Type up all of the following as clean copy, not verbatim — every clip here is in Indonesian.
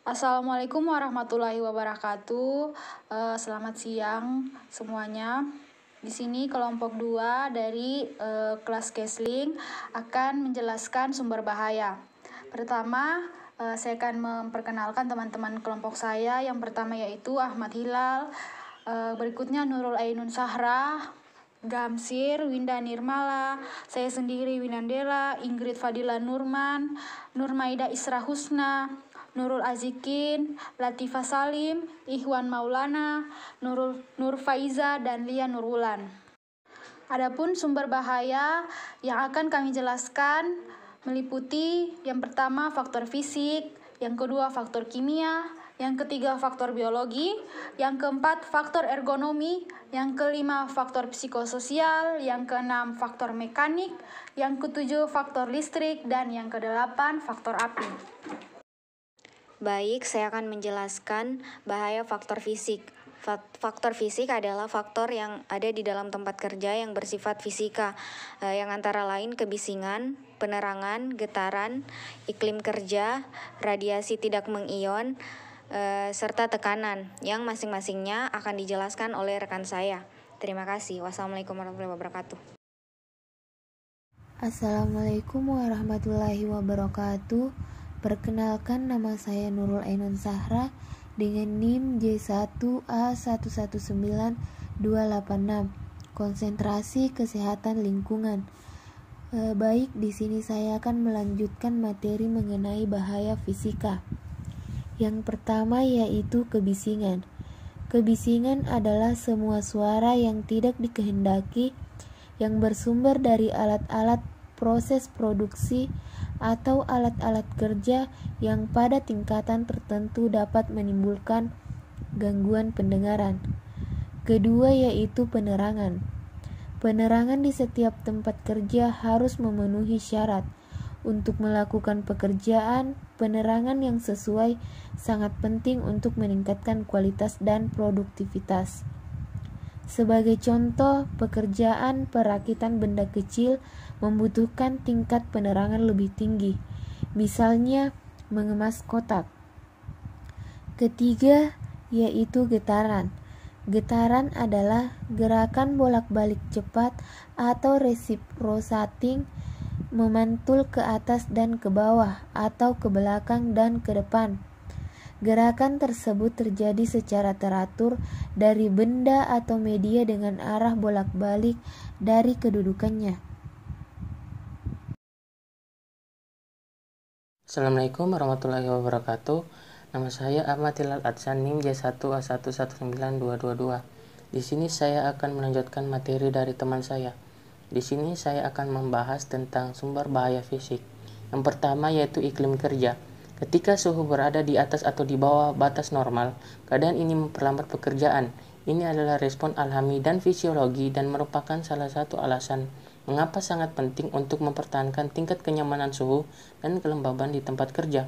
Assalamualaikum warahmatullahi wabarakatuh. Selamat siang semuanya. Di sini kelompok 2 dari kelas Kesling akan menjelaskan sumber bahaya. Pertama, saya akan memperkenalkan teman-teman kelompok saya. Yang pertama yaitu Ahmad Hilal, berikutnya Nurul Ainun Sahra, Gamsir, Winda Nirmala, saya sendiri Winandela, Ingrid Fadila Nurman, Nurmaida Isra Husna, Nurul Azikin, Latifah Salim, Ikhwan Maulana, Nur Faiza, dan Lia Nurwulan. Adapun sumber bahaya yang akan kami jelaskan meliputi yang pertama faktor fisik, yang kedua faktor kimia, yang ketiga faktor biologi, yang keempat faktor ergonomi, yang kelima faktor psikososial, yang keenam faktor mekanik, yang ketujuh faktor listrik, dan yang kedelapan faktor api. Baik, saya akan menjelaskan bahaya faktor fisik. Faktor fisik adalah faktor yang ada di dalam tempat kerja yang bersifat fisika, yang antara lain kebisingan, penerangan, getaran, iklim kerja, radiasi tidak mengion, serta tekanan, yang masing-masingnya akan dijelaskan oleh rekan saya. Terima kasih. Wassalamualaikum warahmatullahi wabarakatuh. Assalamualaikum warahmatullahi wabarakatuh. Perkenalkan, nama saya Nurul Ainun Sahra dengan NIM J1A119286, konsentrasi kesehatan lingkungan. Baik, di sini saya akan melanjutkan materi mengenai bahaya fisika. Yang pertama yaitu kebisingan. Kebisingan adalah semua suara yang tidak dikehendaki yang bersumber dari alat-alat proses produksi atau alat-alat kerja yang pada tingkatan tertentu dapat menimbulkan gangguan pendengaran. Kedua yaitu penerangan. Penerangan di setiap tempat kerja harus memenuhi syarat. Untuk melakukan pekerjaan, penerangan yang sesuai sangat penting untuk meningkatkan kualitas dan produktivitas. Sebagai contoh, pekerjaan perakitan benda kecil membutuhkan tingkat penerangan lebih tinggi, misalnya mengemas kotak. Ketiga, yaitu getaran. Getaran adalah gerakan bolak-balik cepat atau reciprocating, memantul ke atas dan ke bawah atau ke belakang dan ke depan. Gerakan tersebut terjadi secara teratur dari benda atau media dengan arah bolak-balik dari kedudukannya. Assalamualaikum warahmatullahi wabarakatuh. Nama saya Ahmad Hilal Adsan, NIM J1A119222. Di sini saya akan melanjutkan materi dari teman saya. Di sini saya akan membahas tentang sumber bahaya fisik. Yang pertama yaitu iklim kerja. Ketika suhu berada di atas atau di bawah batas normal, keadaan ini memperlambat pekerjaan. Ini adalah respon alami dan fisiologi dan merupakan salah satu alasan mengapa sangat penting untuk mempertahankan tingkat kenyamanan suhu dan kelembaban di tempat kerja.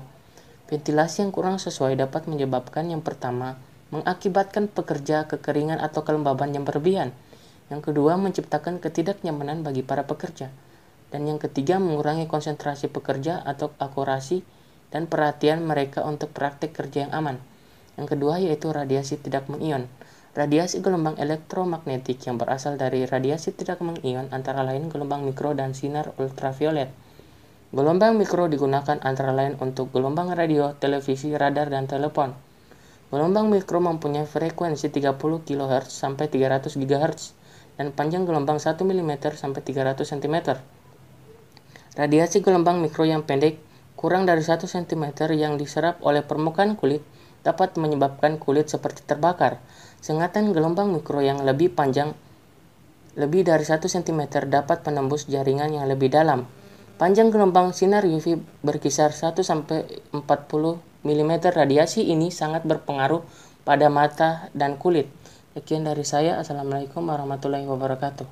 Ventilasi yang kurang sesuai dapat menyebabkan yang pertama, mengakibatkan pekerja kekeringan atau kelembaban yang berlebihan. Yang kedua, menciptakan ketidaknyamanan bagi para pekerja. Dan yang ketiga, mengurangi konsentrasi pekerja atau akurasi dan perhatian mereka untuk praktek kerja yang aman. Yang kedua yaitu radiasi tidak mengion. Radiasi gelombang elektromagnetik yang berasal dari radiasi tidak mengion antara lain gelombang mikro dan sinar ultraviolet. Gelombang mikro digunakan antara lain untuk gelombang radio, televisi, radar, dan telepon. Gelombang mikro mempunyai frekuensi 30 kHz sampai 300 GHz dan panjang gelombang 1 mm sampai 300 cm. Radiasi gelombang mikro yang pendek kurang dari 1 cm yang diserap oleh permukaan kulit dapat menyebabkan kulit seperti terbakar. Sengatan gelombang mikro yang lebih panjang, lebih dari 1 cm dapat menembus jaringan yang lebih dalam. Panjang gelombang sinar UV berkisar 1-40 mm. Radiasi ini sangat berpengaruh pada mata dan kulit. Sekian dari saya. Assalamualaikum warahmatullahi wabarakatuh.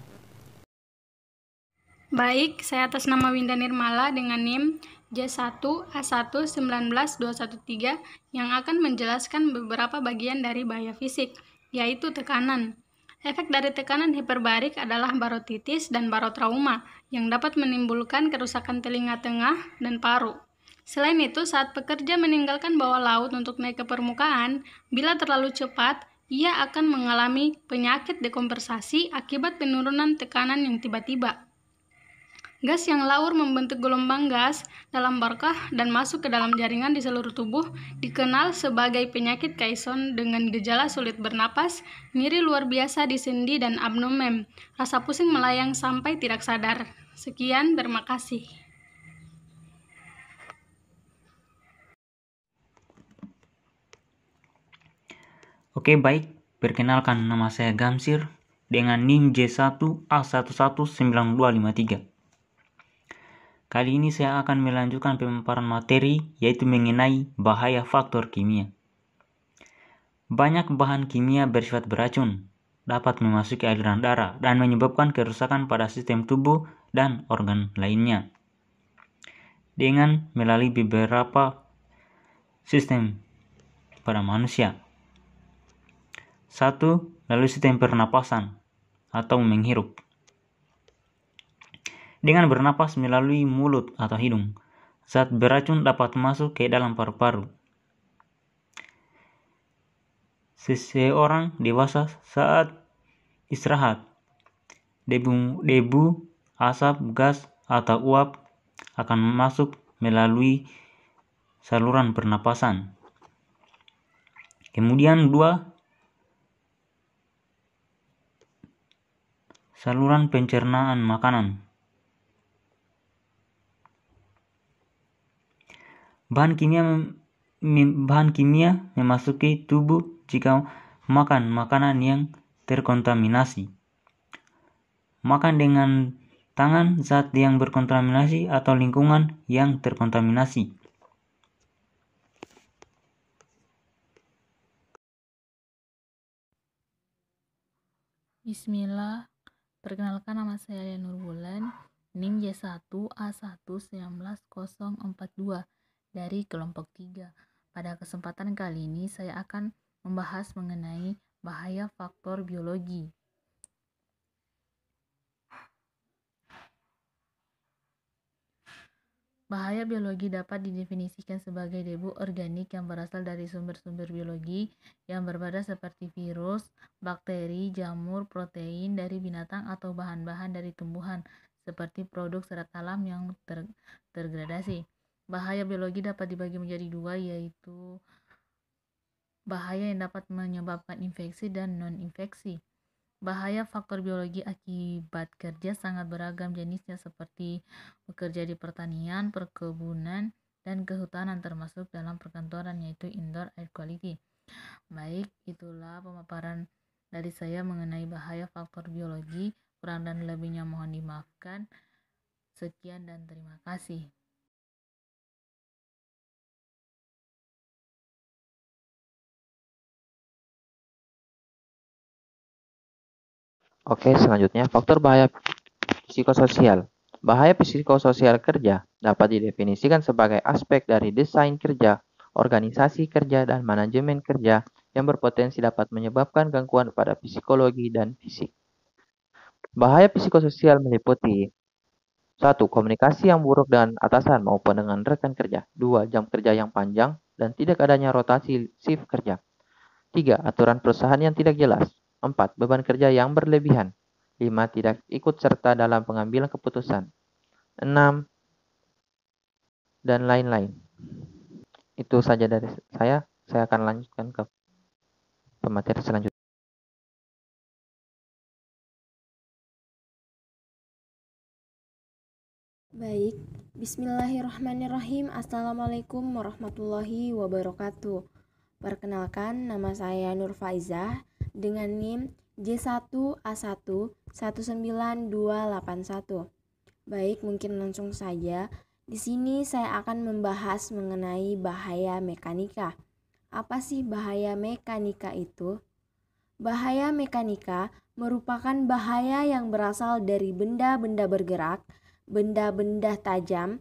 Baik, saya atas nama Winda Nirmala dengan NIM J1A119213 yang akan menjelaskan beberapa bagian dari bahaya fisik, yaitu tekanan. Efek dari tekanan hiperbarik adalah barotitis dan barotrauma yang dapat menimbulkan kerusakan telinga tengah dan paru. Selain itu, saat pekerja meninggalkan bawah laut untuk naik ke permukaan, bila terlalu cepat, ia akan mengalami penyakit dekompensasi akibat penurunan tekanan yang tiba-tiba. Gas yang laur membentuk gelombang gas dalam berkah dan masuk ke dalam jaringan di seluruh tubuh dikenal sebagai penyakit Caisson dengan gejala sulit bernapas, nyeri luar biasa di sendi dan abdomen, rasa pusing melayang sampai tidak sadar. Sekian, terima kasih. Oke, baik. Perkenalkan, nama saya Gamsir dengan NIM J1A119253. Kali ini saya akan melanjutkan pemaparan materi yaitu mengenai bahaya faktor kimia. Banyak bahan kimia bersifat beracun, dapat memasuki aliran darah dan menyebabkan kerusakan pada sistem tubuh dan organ lainnya. Dengan melalui beberapa sistem pada manusia. 1. Melalui sistem pernapasan atau menghirup. Dengan bernapas melalui mulut atau hidung, zat beracun dapat masuk ke dalam paru-paru. Seseorang dewasa saat istirahat, debu, asap, gas, atau uap akan masuk melalui saluran pernapasan. Kemudian 2. Saluran pencernaan makanan. Bahan kimia memasuki tubuh jika makan makanan yang terkontaminasi. Makan dengan tangan zat yang berkontaminasi atau lingkungan yang terkontaminasi. Bismillah. Perkenalkan, nama saya Lia Nurbulan, NIM J1A1190042 dari kelompok 3. Pada kesempatan kali ini saya akan membahas mengenai bahaya faktor biologi. Bahaya biologi dapat didefinisikan sebagai debu organik yang berasal dari sumber-sumber biologi yang berbeda seperti virus, bakteri, jamur, protein dari binatang atau bahan-bahan dari tumbuhan seperti produk serat alam yang terdegradasi. Bahaya biologi dapat dibagi menjadi 2, yaitu bahaya yang dapat menyebabkan infeksi dan non-infeksi. Bahaya faktor biologi akibat kerja sangat beragam jenisnya seperti bekerja di pertanian, perkebunan, dan kehutanan termasuk dalam perkantoran yaitu indoor air quality. Baik, itulah pemaparan dari saya mengenai bahaya faktor biologi. Kurang dan lebihnya mohon dimaafkan. Sekian dan terima kasih. Oke, selanjutnya faktor bahaya psikososial. Bahaya psikososial kerja dapat didefinisikan sebagai aspek dari desain kerja, organisasi kerja, dan manajemen kerja yang berpotensi dapat menyebabkan gangguan pada psikologi dan fisik. Bahaya psikososial meliputi 1. Komunikasi yang buruk dengan atasan maupun dengan rekan kerja. 2. Jam kerja yang panjang dan tidak adanya rotasi shift kerja. 3. Aturan perusahaan yang tidak jelas. 4. Beban kerja yang berlebihan. 5. Tidak ikut serta dalam pengambilan keputusan. 6. Dan lain-lain. Itu saja dari saya. Saya akan lanjutkan ke pemateri selanjutnya. Baik, bismillahirrahmanirrahim. Assalamualaikum warahmatullahi wabarakatuh. Perkenalkan, nama saya Nur Faizah dengan NIM J1A1192281. Baik, mungkin langsung saja. Di sini saya akan membahas mengenai bahaya mekanika. Apa sih bahaya mekanika itu? Bahaya mekanika merupakan bahaya yang berasal dari benda-benda bergerak, benda-benda tajam,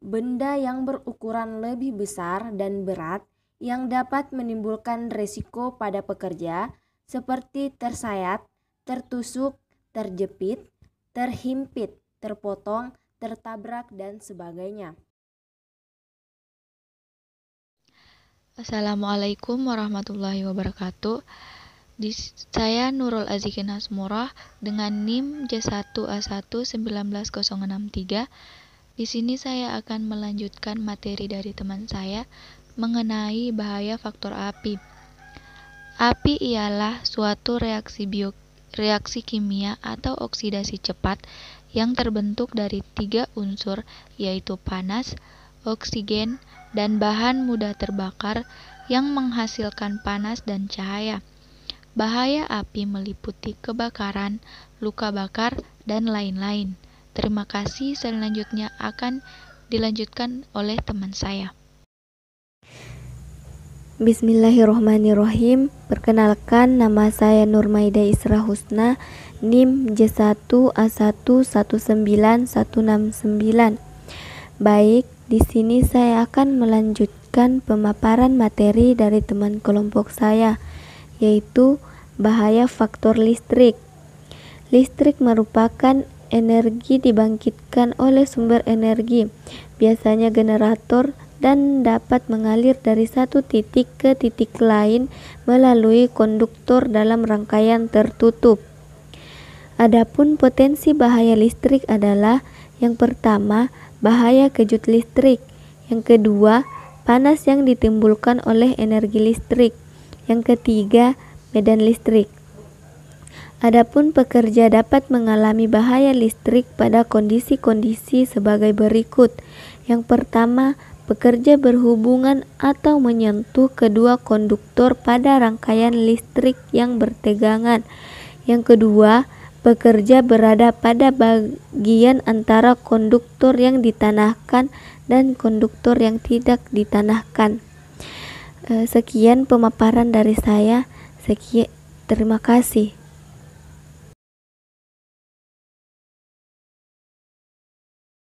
benda yang berukuran lebih besar dan berat yang dapat menimbulkan resiko pada pekerja seperti tersayat, tertusuk, terjepit, terhimpit, terpotong, tertabrak, dan sebagainya. Assalamualaikum warahmatullahi wabarakatuh. Saya Nurul Azikin Hasmurah dengan NIM J1A1 19063. Di sini saya akan melanjutkan materi dari teman saya mengenai bahaya faktor api. Api ialah suatu reaksi kimia atau oksidasi cepat yang terbentuk dari 3 unsur, yaitu panas, oksigen, dan bahan mudah terbakar yang menghasilkan panas dan cahaya. Bahaya api meliputi kebakaran, luka bakar, dan lain-lain. Terima kasih. Selanjutnya akan dilanjutkan oleh teman saya. Bismillahirrohmanirrohim. Perkenalkan, nama saya Nurmaida Isra Husna, NIM J1A1 19169. Baik, di sini saya akan melanjutkan pemaparan materi dari teman kelompok saya, yaitu bahaya faktor listrik. Listrik merupakan energi dibangkitkan oleh sumber energi, biasanya generator, dan dapat mengalir dari satu titik ke titik lain melalui konduktor dalam rangkaian tertutup. Adapun potensi bahaya listrik adalah: yang pertama, bahaya kejut listrik; yang kedua, panas yang ditimbulkan oleh energi listrik; yang ketiga, medan listrik. Adapun pekerja dapat mengalami bahaya listrik pada kondisi-kondisi sebagai berikut. Yang pertama, pekerja berhubungan atau menyentuh kedua konduktor pada rangkaian listrik yang bertegangan. Yang kedua, pekerja berada pada bagian antara konduktor yang ditanahkan dan konduktor yang tidak ditanahkan. Sekian pemaparan dari saya. Terima kasih.